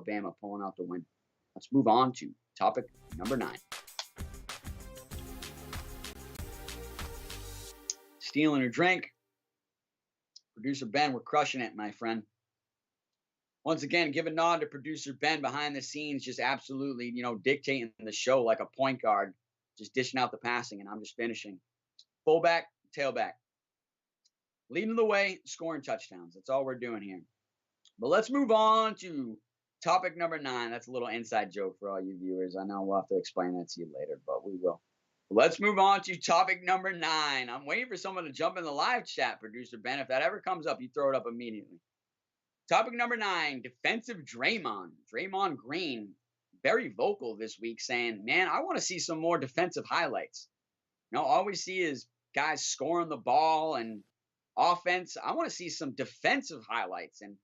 Bama pulling out the win. Let's move on to topic number 9. Stealing a drink. Producer Ben, we're crushing it, my friend. Once again, give a nod to producer Ben behind the scenes, just absolutely, dictating the show like a point guard, just dishing out the passing, and I'm just finishing. Fullback, tailback. Leading the way, scoring touchdowns. That's all we're doing here. But let's move on to topic number 9. That's a little inside joke for all you viewers. I know we'll have to explain that to you later, but we will. Let's move on to topic number 9. I'm waiting for someone to jump in the live chat, producer Ben. If that ever comes up, you throw it up immediately. Topic number 9, defensive Draymond. Draymond Green, very vocal this week saying, man, I want to see some more defensive highlights. All we see is guys scoring the ball and offense. I want to see some defensive highlights. And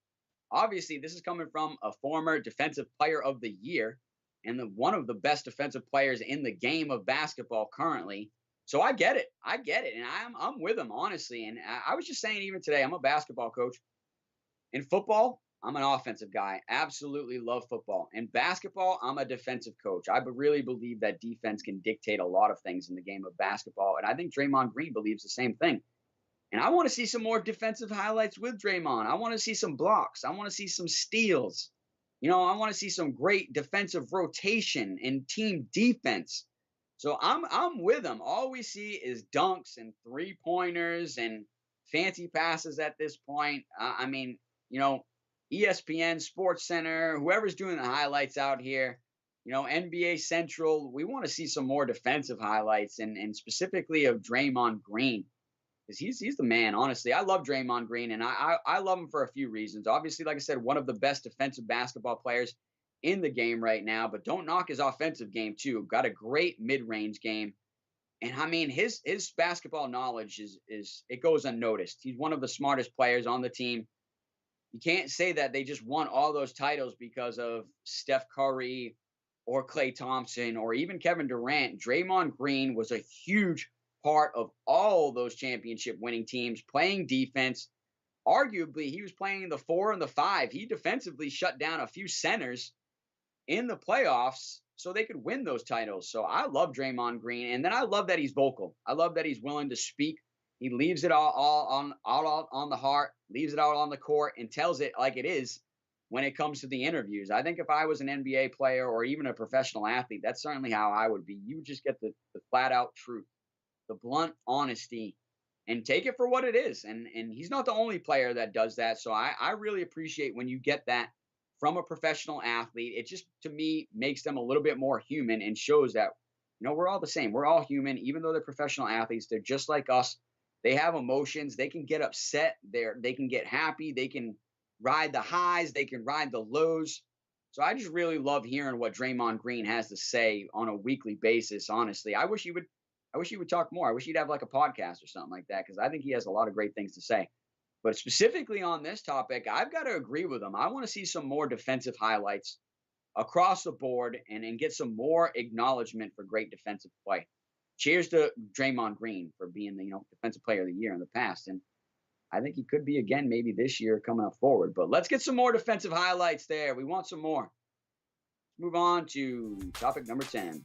obviously, this is coming from a former defensive player of the year and one of the best defensive players in the game of basketball currently. So I get it. And I'm with him, honestly. And I was just saying even today, I'm a basketball coach. In football, I'm an offensive guy. Absolutely love football. In basketball, I'm a defensive coach. I really believe that defense can dictate a lot of things in the game of basketball. And I think Draymond Green believes the same thing. And I want to see some more defensive highlights with Draymond. I want to see some blocks. I want to see some steals. I want to see some great defensive rotation and team defense. So I'm with him. All we see is dunks and 3-pointers and fancy passes at this point. ESPN, Sports Center, whoever's doing the highlights out here, NBA Central, we want to see some more defensive highlights and specifically of Draymond Green. Because he's the man, honestly. I love Draymond Green, and I love him for a few reasons. Obviously, like I said, one of the best defensive basketball players in the game right now, but don't knock his offensive game, too. Got a great mid-range game. And, his basketball knowledge is it goes unnoticed. He's one of the smartest players on the team. You can't say that they just won all those titles because of Steph Curry or Klay Thompson or even Kevin Durant. Draymond Green was a huge part of all those championship winning teams playing defense. Arguably, he was playing the 4 and the 5. He defensively shut down a few centers in the playoffs so they could win those titles. So I love Draymond Green. And then I love that he's vocal. I love that he's willing to speak. He leaves it all on the heart, leaves it out on the court, and tells it like it is when it comes to the interviews. I think if I was an NBA player or even a professional athlete, that's certainly how I would be. You would just get the flat-out truth, the blunt honesty, and take it for what it is. And he's not the only player that does that. So I really appreciate when you get that from a professional athlete. It just, to me, makes them a little bit more human and shows that, we're all the same. We're all human. Even though they're professional athletes, they're just like us. They have emotions. They can get upset. They can get happy. They can ride the highs. They can ride the lows. So I just really love hearing what Draymond Green has to say on a weekly basis. Honestly, I wish he would talk more. I wish he'd have like a podcast or something like that, because I think he has a lot of great things to say. But specifically on this topic, I've got to agree with him. I want to see some more defensive highlights across the board and get some more acknowledgement for great defensive play. Cheers to Draymond Green for being the defensive player of the year in the past. And I think he could be again maybe this year coming up forward. But let's get some more defensive highlights there. We want some more. Let's move on to topic number 10.